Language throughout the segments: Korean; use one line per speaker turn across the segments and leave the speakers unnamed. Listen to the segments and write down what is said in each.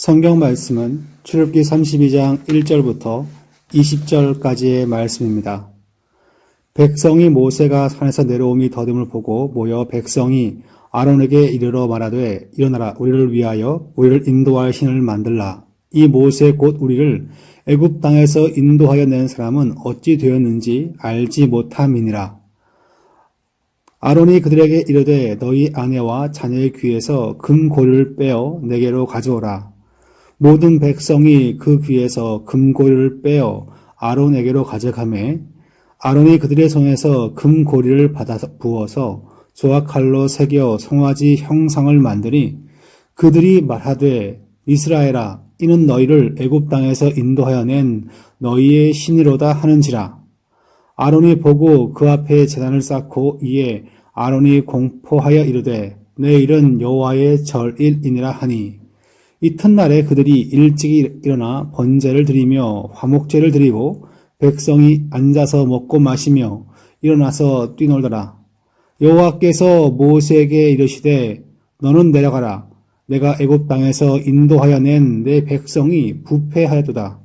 성경 말씀은 출애굽기 32장 1절부터 20절까지의 말씀입니다. 백성이 모세가 산에서 내려옴이 더듬을 보고 모여 백성이 아론에게 이르러 말하되 일어나라 우리를 위하여 우리를 인도할 신을 만들라. 이 모세 곧 우리를 애굽 땅에서 인도하여 낸 사람은 어찌 되었는지 알지 못함이니라. 아론이 그들에게 이르되 너희 아내와 자녀의 귀에서 금고리를 빼어 내게로 가져오라. 모든 백성이 그 귀에서 금고리를 빼어 아론에게로 가져가매 아론이 그들의 손에서 금고리를 받아 부어서 조각칼로 새겨 송아지 형상을 만드니 그들이 말하되 이스라엘아 이는 너희를 애굽 땅에서 인도하여 낸 너희의 신이로다 하는지라. 아론이 보고 그 앞에 제단을 쌓고 이에 아론이 공포하여 이르되 내일은 여호와의 절일이니라 하니 이튿날에 그들이 일찍이 일어나 번제를 드리며 화목제를 드리고 백성이 앉아서 먹고 마시며 일어나서 뛰놀더라. 여호와께서 모세에게 이르시되 너는 내려가라. 내가 애굽 땅에서 인도하여 낸 내 백성이 부패하였도다.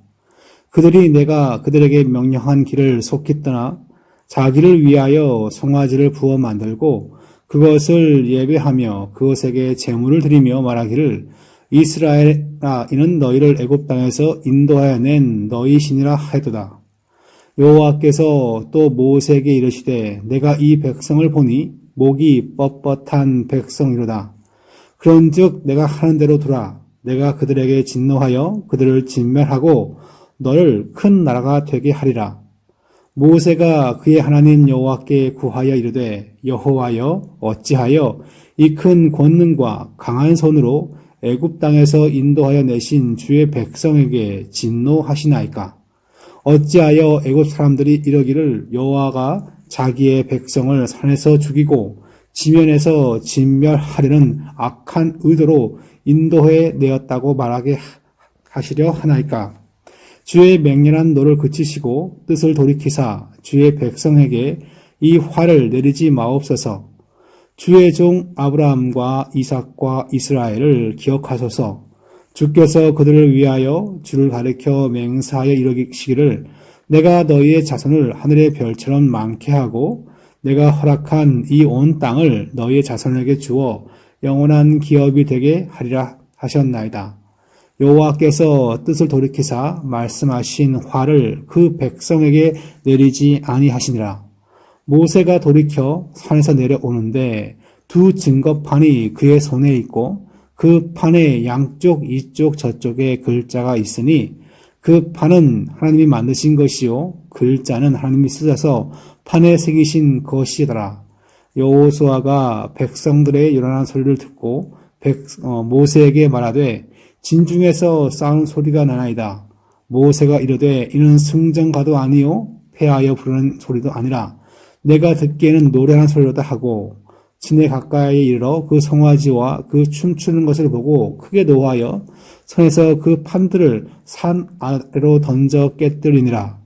그들이 내가 그들에게 명령한 길을 속히 떠나 자기를 위하여 송아지를 부어 만들고 그것을 예배하며 그것에게 제물을 드리며 말하기를 이스라엘아 이는 너희를 애굽 땅에서 인도하여 낸 너희 신이라 하였도다. 여호와께서 또 모세에게 이르시되 내가 이 백성을 보니 목이 뻣뻣한 백성이로다. 그런즉 내가 하는 대로 두라. 내가 그들에게 진노하여 그들을 진멸하고 너를 큰 나라가 되게 하리라. 모세가 그의 하나님 여호와께 구하여 이르되 여호와여 어찌하여 이 큰 권능과 강한 손으로 애굽 땅에서 인도하여 내신 주의 백성에게 진노하시나이까? 어찌하여 애굽 사람들이 이러기를 여호와가 자기의 백성을 산에서 죽이고 지면에서 진멸하려는 악한 의도로 인도해 내었다고 말하게 하시려 하나이까? 주의 맹렬한 노를 그치시고 뜻을 돌이키사 주의 백성에게 이 화를 내리지 마옵소서. 주의 종 아브라함과 이삭과 이스라엘을 기억하소서. 주께서 그들을 위하여 주를 가리켜 맹세하여 이르시기를 내가 너희의 자손을 하늘의 별처럼 많게 하고 내가 허락한 이 온 땅을 너희의 자손에게 주어 영원한 기업이 되게 하리라 하셨나이다. 여호와께서 뜻을 돌이키사 말씀하신 화를 그 백성에게 내리지 아니하시니라. 모세가 돌이켜 산에서 내려오는데 두 증거판이 그의 손에 있고 그 판의 양쪽 이쪽 저쪽에 글자가 있으니 그 판은 하나님이 만드신 것이요 글자는 하나님이 쓰셔서 판에 새기신 것이더라. 여호수아가 백성들의 요란한 소리를 듣고 모세에게 말하되 진중에서 싸우는 소리가 나나이다. 모세가 이르되 이는 승전가도 아니요 패하여 부르는 소리도 아니라 내가 듣기에는 노래하는 소리로다 하고 진에 가까이 이르러 그 송아지와 그 춤추는 것을 보고 크게 노하여 손에서 그 판들을 산 아래로 던져 깨뜨리니라.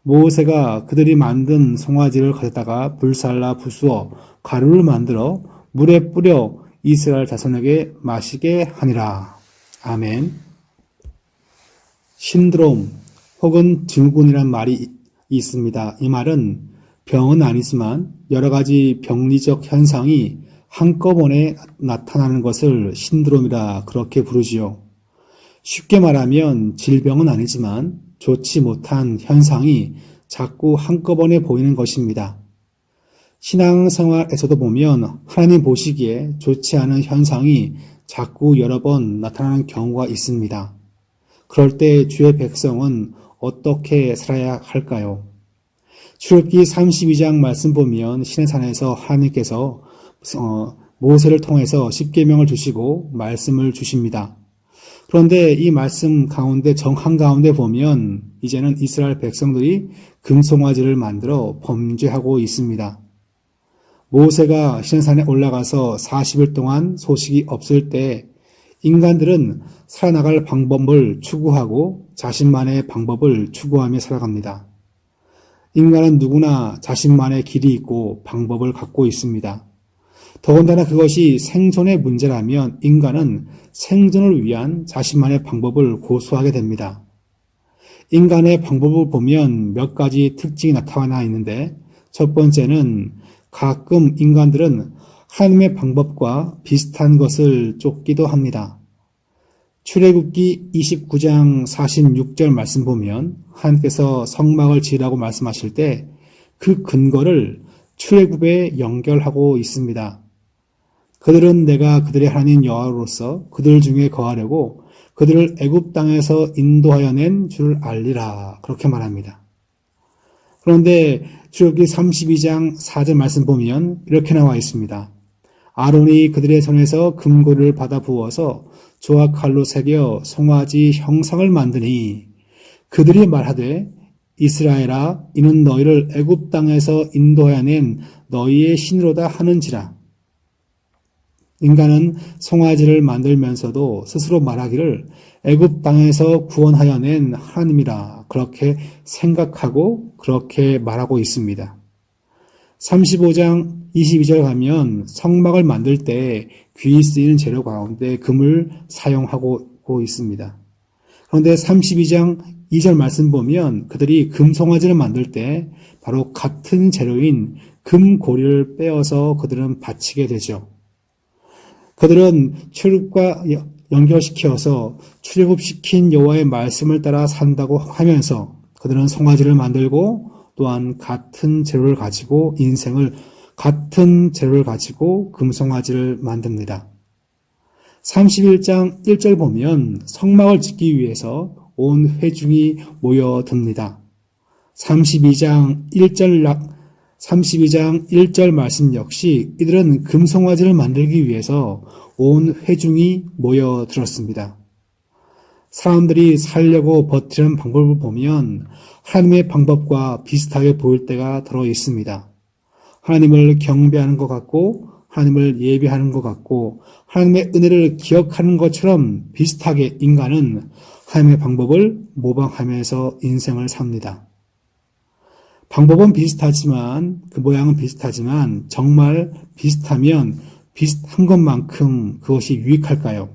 모세가 그들이 만든 송아지를 가져다가 불살라 부수어 가루를 만들어 물에 뿌려 이스라엘 자손에게 마시게 하니라. 아멘. 신드롬 혹은 증후군이란 말이 있습니다. 이 말은 병은 아니지만 여러 가지 병리적 현상이 한꺼번에 나타나는 것을 신드롬이라 그렇게 부르지요. 쉽게 말하면 질병은 아니지만 좋지 못한 현상이 자꾸 한꺼번에 보이는 것입니다. 신앙생활에서도 보면 하나님 보시기에 좋지 않은 현상이 자꾸 여러 번 나타나는 경우가 있습니다. 그럴 때 주의 백성은 어떻게 살아야 할까요? 출애굽기 32장 말씀 보면 시내산에서 하나님께서 모세를 통해서 십계명을 주시고 말씀을 주십니다. 그런데 이 말씀 가운데 한가운데 보면 이제는 이스라엘 백성들이 금송아지를 만들어 범죄하고 있습니다. 모세가 시내산에 올라가서 40일 동안 소식이 없을 때 인간들은 살아나갈 방법을 추구하고 자신만의 방법을 추구하며 살아갑니다. 인간은 누구나 자신만의 길이 있고 방법을 갖고 있습니다. 더군다나 그것이 생존의 문제라면 인간은 생존을 위한 자신만의 방법을 고수하게 됩니다. 인간의 방법을 보면 몇 가지 특징이 나타나 있는데, 첫 번째는 가끔 인간들은 하나님의 방법과 비슷한 것을 쫓기도 합니다. 출애굽기 29장 46절 말씀 보면 하나님께서 성막을 지으라고 말씀하실 때 그 근거를 출애굽에 연결하고 있습니다. 그들은 내가 그들의 하나님 여호와로서 그들 중에 거하려고 그들을 애굽 땅에서 인도하여 낸 줄을 알리라, 그렇게 말합니다. 그런데 출애굽기 32장 4절 말씀 보면 이렇게 나와 있습니다. 아론이 그들의 손에서 금고리를 받아 부어서 조각 칼로 새겨 송아지 형상을 만드니 그들이 말하되 이스라엘아, 이는 너희를 애굽 땅에서 인도하여 낸 너희의 신으로다 하는지라. 인간은 송아지를 만들면서도 스스로 말하기를 애굽 땅에서 구원하여 낸 하나님이라, 그렇게 생각하고 그렇게 말하고 있습니다. 35장 22절 가면 성막을 만들 때 귀히 쓰이는 재료 가운데 금을 사용하고 있습니다. 그런데 32장 2절 말씀 보면 그들이 금송아지를 만들 때 바로 같은 재료인 금고리를 빼어서 그들은 바치게 되죠. 그들은 출애굽과 연결시켜서 출애굽시킨 여호와의 말씀을 따라 산다고 하면서 그들은 송아지를 만들고 또한 같은 재료를 가지고 금송아지를 만듭니다. 31장 1절 보면 성막을 짓기 위해서 온 회중이 모여듭니다. 32장 1절 말씀 역시 이들은 금송아지를 만들기 위해서 온 회중이 모여들었습니다. 사람들이 살려고 버티는 방법을 보면 하나님의 방법과 비슷하게 보일 때가 들어 있습니다. 하나님을 경배하는 것 같고 하나님을 예배하는 것 같고 하나님의 은혜를 기억하는 것처럼 비슷하게 인간은 하나님의 방법을 모방하면서 인생을 삽니다. 방법은 비슷하지만, 그 모양은 비슷하지만 정말 비슷하면 비슷한 것만큼 그것이 유익할까요?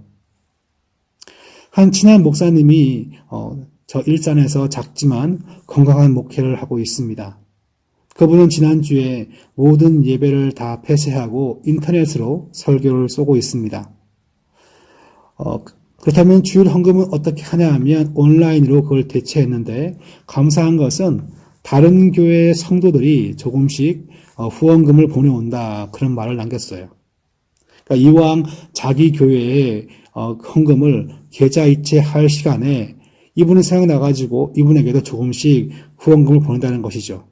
한 친한 목사님이 저 일산에서 작지만 건강한 목회를 하고 있습니다. 그분은 지난주에 모든 예배를 다 폐쇄하고 인터넷으로 설교를 쏘고 있습니다. 그렇다면 주일 헌금은 어떻게 하냐 하면 온라인으로 그걸 대체했는데, 감사한 것은 다른 교회의 성도들이 조금씩 후원금을 보내온다, 그런 말을 남겼어요. 그러니까 이왕 자기 교회에 헌금을 계좌 이체할 시간에 이분이 생각나가지고 이분에게도 조금씩 후원금을 보낸다는 것이죠.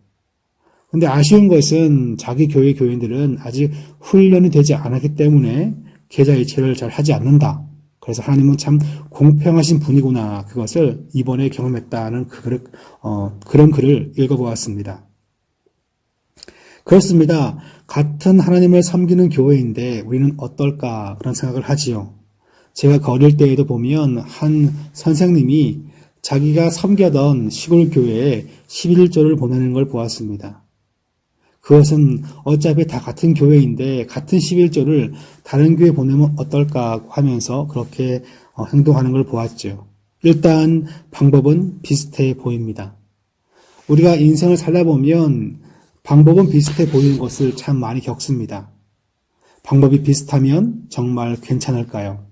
근데 아쉬운 것은 자기 교회 교인들은 아직 훈련이 되지 않았기 때문에 계좌 이체를 잘 하지 않는다. 그래서 하나님은 참 공평하신 분이구나, 그것을 이번에 경험했다는 그런 글을 읽어보았습니다. 그렇습니다. 같은 하나님을 섬기는 교회인데 우리는 어떨까, 그런 생각을 하지요. 제가 어릴 때에도 보면 한 선생님이 자기가 섬겨던 시골 교회에 11조를 보내는 걸 보았습니다. 그것은 어차피 다 같은 교회인데 같은 11조를 다른 교회에 보내면 어떨까 하면서 그렇게 행동하는 걸 보았죠. 일단 방법은 비슷해 보입니다. 우리가 인생을 살아보면 방법은 비슷해 보이는 것을 참 많이 겪습니다. 방법이 비슷하면 정말 괜찮을까요?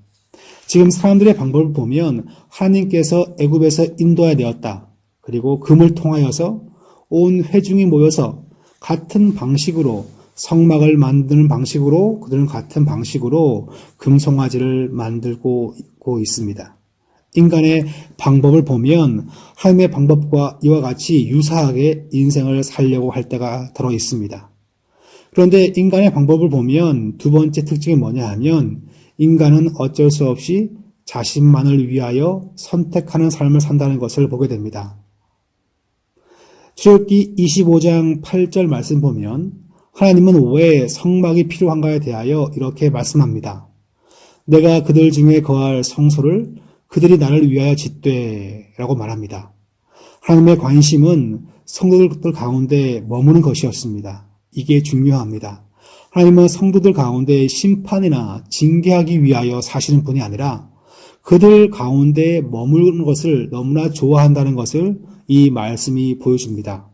지금 사람들의 방법을 보면 하나님께서 애굽에서 인도하여 내었다. 그리고 금을 통하여서 온 회중이 모여서 같은 방식으로 성막을 만드는 방식으로 그들은 같은 방식으로 금송아지를 만들고 있습니다. 인간의 방법을 보면 하나님의 방법과 이와 같이 유사하게 인생을 살려고 할 때가 들어 있습니다. 그런데 인간의 방법을 보면 두 번째 특징이 뭐냐 하면 인간은 어쩔 수 없이 자신만을 위하여 선택하는 삶을 산다는 것을 보게 됩니다. 출애굽기 25장 8절 말씀 보면 하나님은 왜 성막이 필요한가에 대하여 이렇게 말씀합니다. 내가 그들 중에 거할 성소를 그들이 나를 위하여 짓되 라고 말합니다. 하나님의 관심은 성도들 가운데 머무는 것이었습니다. 이게 중요합니다. 하나님은 성도들 가운데 심판이나 징계하기 위하여 사시는 분이 아니라 그들 가운데 머무르는 것을 너무나 좋아한다는 것을 이 말씀이 보여줍니다.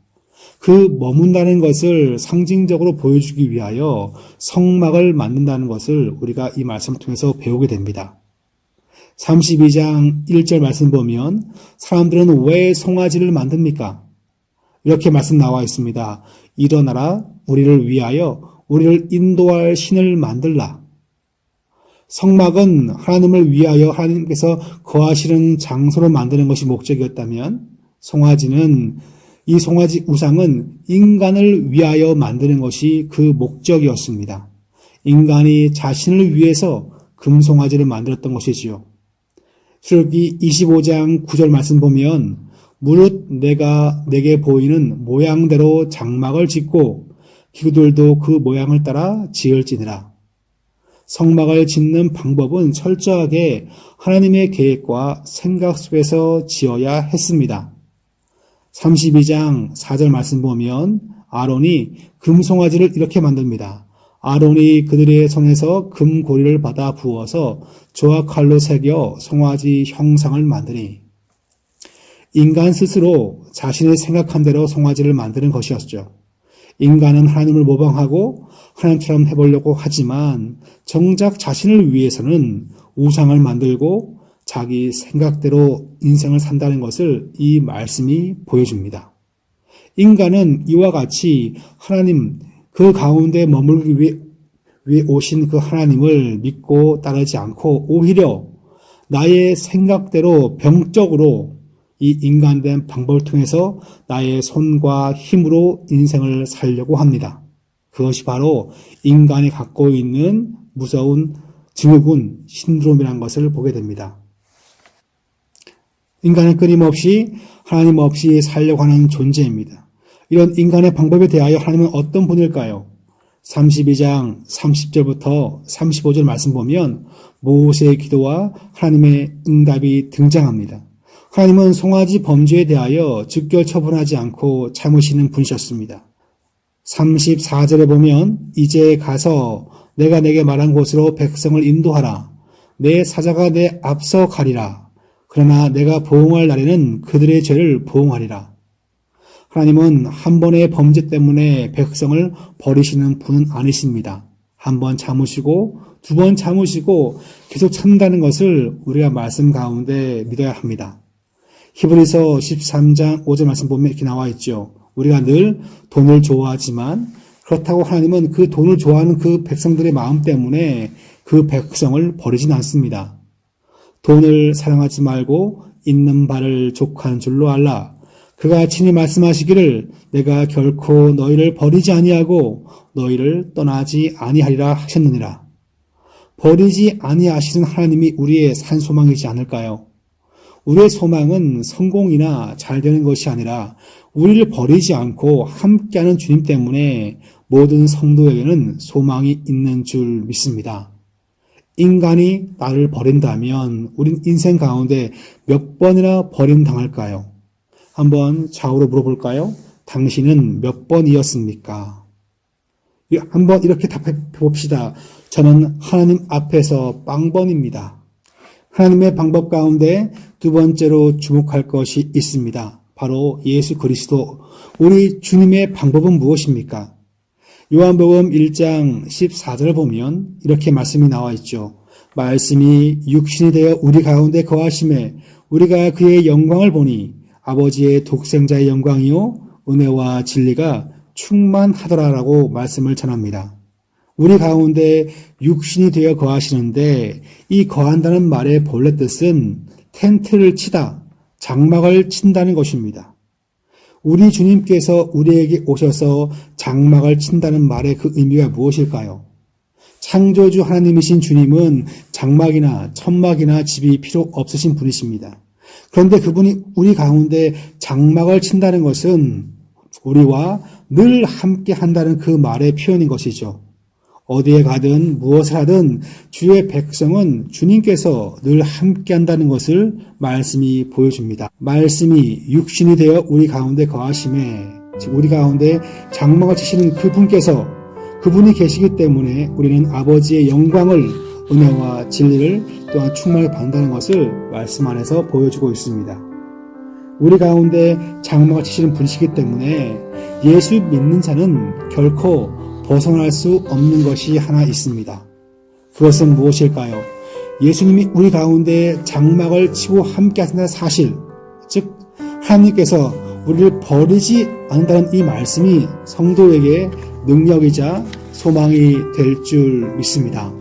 그 머문다는 것을 상징적으로 보여주기 위하여 성막을 만든다는 것을 우리가 이 말씀을 통해서 배우게 됩니다. 32장 1절 말씀 보면 사람들은 왜 송아지를 만듭니까? 이렇게 말씀 나와 있습니다. 일어나라 우리를 위하여 우리를 인도할 신을 만들라. 성막은 하나님을 위하여 하나님께서 거하시는 장소로 만드는 것이 목적이었다면 이 송아지 우상은 인간을 위하여 만드는 것이 그 목적이었습니다. 인간이 자신을 위해서 금송아지를 만들었던 것이지요. 출애굽기 25장 9절 말씀 보면 무릇 내가 내게 보이는 모양대로 장막을 짓고 기구들도 그 모양을 따라 지을지니라. 성막을 짓는 방법은 철저하게 하나님의 계획과 생각 속에서 지어야 했습니다. 32장 4절 말씀 보면 아론이 금송아지를 이렇게 만듭니다. 아론이 그들의 손에서 금고리를 받아 부어서 조화칼로 새겨 송아지 형상을 만드니 인간 스스로 자신이 생각한 대로 송아지를 만드는 것이었죠. 인간은 하나님을 모방하고 하나님처럼 해보려고 하지만 정작 자신을 위해서는 우상을 만들고 자기 생각대로 인생을 산다는 것을 이 말씀이 보여줍니다. 인간은 이와 같이 하나님 그 가운데 머물기 위해 오신 그 하나님을 믿고 따르지 않고 오히려 나의 생각대로 병적으로 이 인간된 방법을 통해서 나의 손과 힘으로 인생을 살려고 합니다. 그것이 바로 인간이 갖고 있는 무서운 증후군 신드롬이라는 것을 보게 됩니다. 인간은 끊임없이 하나님 없이 살려고 하는 존재입니다. 이런 인간의 방법에 대하여 하나님은 어떤 분일까요? 32장 30절부터 35절 말씀 보면 모세의 기도와 하나님의 응답이 등장합니다. 하나님은 송아지 범죄에 대하여 즉결 처분하지 않고 참으시는 분이셨습니다. 34절에 보면 이제 가서 내가 내게 말한 곳으로 백성을 인도하라. 내 사자가 내 앞서 가리라. 그러나 내가 보응할 날에는 그들의 죄를 보응하리라. 하나님은 한 번의 범죄 때문에 백성을 버리시는 분은 아니십니다. 한 번 참으시고 두 번 참으시고 계속 참는다는 것을 우리가 말씀 가운데 믿어야 합니다. 히브리서 13장 5절 말씀 보면 이렇게 나와 있죠. 우리가 늘 돈을 좋아하지만 그렇다고 하나님은 그 돈을 좋아하는 그 백성들의 마음 때문에 그 백성을 버리진 않습니다. 돈을 사랑하지 말고 있는 바를 족한 줄로 알라. 그가 친히 말씀하시기를 내가 결코 너희를 버리지 아니하고 너희를 떠나지 아니하리라 하셨느니라. 버리지 아니하시는 하나님이 우리의 산소망이지 않을까요? 우리의 소망은 성공이나 잘 되는 것이 아니라 우리를 버리지 않고 함께하는 주님 때문에 모든 성도에게는 소망이 있는 줄 믿습니다. 인간이 나를 버린다면 우린 인생 가운데 몇 번이나 버림당할까요? 한번 좌우로 물어볼까요? 당신은 몇 번이었습니까? 한번 이렇게 답해 봅시다. 저는 하나님 앞에서 빵번입니다. 하나님의 방법 가운데 두 번째로 주목할 것이 있습니다. 바로 예수 그리스도, 우리 주님의 방법은 무엇입니까? 요한복음 1장 14절을 보면 이렇게 말씀이 나와 있죠. 말씀이 육신이 되어 우리 가운데 거하심에 우리가 그의 영광을 보니 아버지의 독생자의 영광이요 은혜와 진리가 충만하더라라고 말씀을 전합니다. 우리 가운데 육신이 되어 거하시는데 이 거한다는 말의 본래 뜻은 텐트를 치다, 장막을 친다는 것입니다. 우리 주님께서 우리에게 오셔서 장막을 친다는 말의 그 의미가 무엇일까요? 창조주 하나님이신 주님은 장막이나 천막이나 집이 필요 없으신 분이십니다. 그런데 그분이 우리 가운데 장막을 친다는 것은 우리와 늘 함께 한다는 그 말의 표현인 것이죠. 어디에 가든 무엇을 하든 주의 백성은 주님께서 늘 함께 한다는 것을 말씀이 보여줍니다. 말씀이 육신이 되어 우리 가운데 거하심에 우리 가운데 장막을 치시는 그분께서 그분이 계시기 때문에 우리는 아버지의 영광을, 은혜와 진리를 또한 충만히 받는다는 것을 말씀 안에서 보여주고 있습니다. 우리 가운데 장막을 치시는 분이시기 때문에 예수 믿는 자는 결코 벗어날 수 없는 것이 하나 있습니다. 그것은 무엇일까요? 예수님이 우리 가운데 장막을 치고 함께 하신다는 사실, 즉 하나님께서 우리를 버리지 않는다는 이 말씀이 성도에게 능력이자 소망이 될 줄 믿습니다.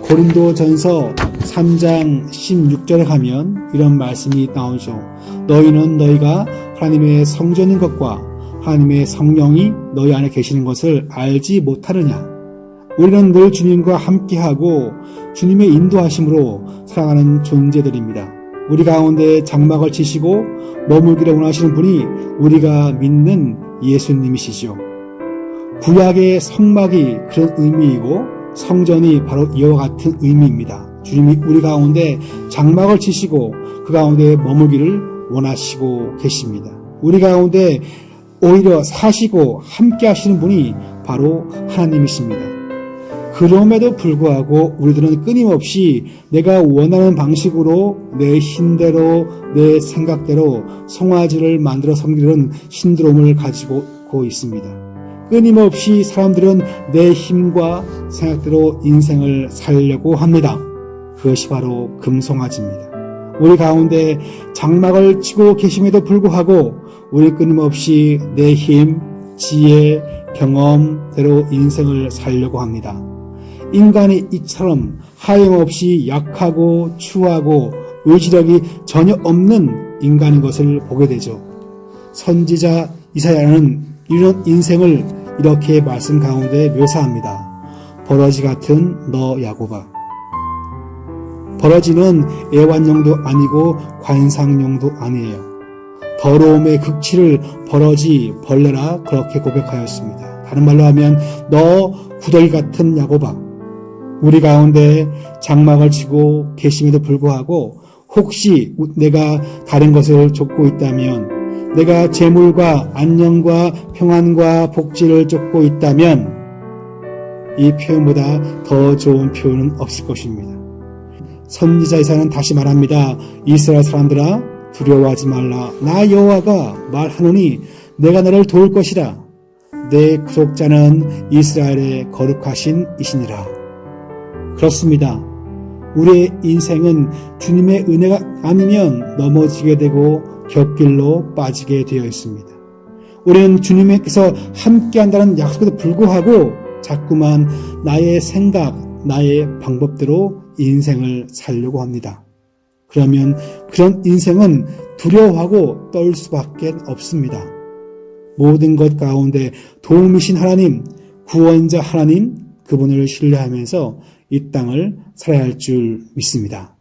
고린도전서 3장 16절에 가면 이런 말씀이 나오죠. 너희는 너희가 하나님의 성전인 것과 하나님의 성령이 너희 안에 계시는 것을 알지 못하느냐. 우리는 늘 주님과 함께하고 주님의 인도하심으로 살아가는 존재들입니다. 우리 가운데 장막을 치시고 머물기를 원하시는 분이 우리가 믿는 예수님이시죠. 구약의 성막이 그런 의미이고 성전이 바로 이와 같은 의미입니다. 주님이 우리 가운데 장막을 치시고 그 가운데 머물기를 원하시고 계십니다. 우리 가운데 오히려 사시고 함께 하시는 분이 바로 하나님이십니다. 그럼에도 불구하고 우리들은 끊임없이 내가 원하는 방식으로 내 힘대로 내 생각대로 송아지를 만들어 섬기는 신드롬을 가지고 있습니다. 끊임없이 사람들은 내 힘과 생각대로 인생을 살려고 합니다. 그것이 바로 금송아지입니다. 우리 가운데 장막을 치고 계심에도 불구하고 우리 끊임없이 내 힘, 지혜, 경험대로 인생을 살려고 합니다. 인간이 이처럼 하염없이 약하고 추하고 의지력이 전혀 없는 인간인 것을 보게 되죠. 선지자 이사야는 이런 인생을 이렇게 말씀 가운데 묘사합니다. 버러지 같은 너 야곱아. 버러지는 애완용도 아니고 관상용도 아니에요. 더러움의 극치를 버러지 벌레라 그렇게 고백하였습니다. 다른 말로 하면 너 구더기 같은 야곱아. 우리 가운데 장막을 치고 계심에도 불구하고 혹시 내가 다른 것을 쫓고 있다면, 내가 재물과 안녕과 평안과 복지를 쫓고 있다면 이 표현보다 더 좋은 표현은 없을 것입니다. 선지자 이사야는 다시 말합니다. 이스라엘 사람들아 두려워하지 말라. 나 여호와가 말하노니 내가 너를 도울 것이라. 내 구속자는 이스라엘의 거룩하신 이시니라. 그렇습니다. 우리의 인생은 주님의 은혜가 아니면 넘어지게 되고 곁길로 빠지게 되어 있습니다. 우리는 주님께서 함께한다는 약속에도 불구하고 자꾸만 나의 생각, 나의 방법대로 인생을 살려고 합니다. 그러면 그런 인생은 두려워하고 떨 수밖에 없습니다. 모든 것 가운데 도움이신 하나님, 구원자 하나님, 그분을 신뢰하면서 이 땅을 살아야 할 줄 믿습니다.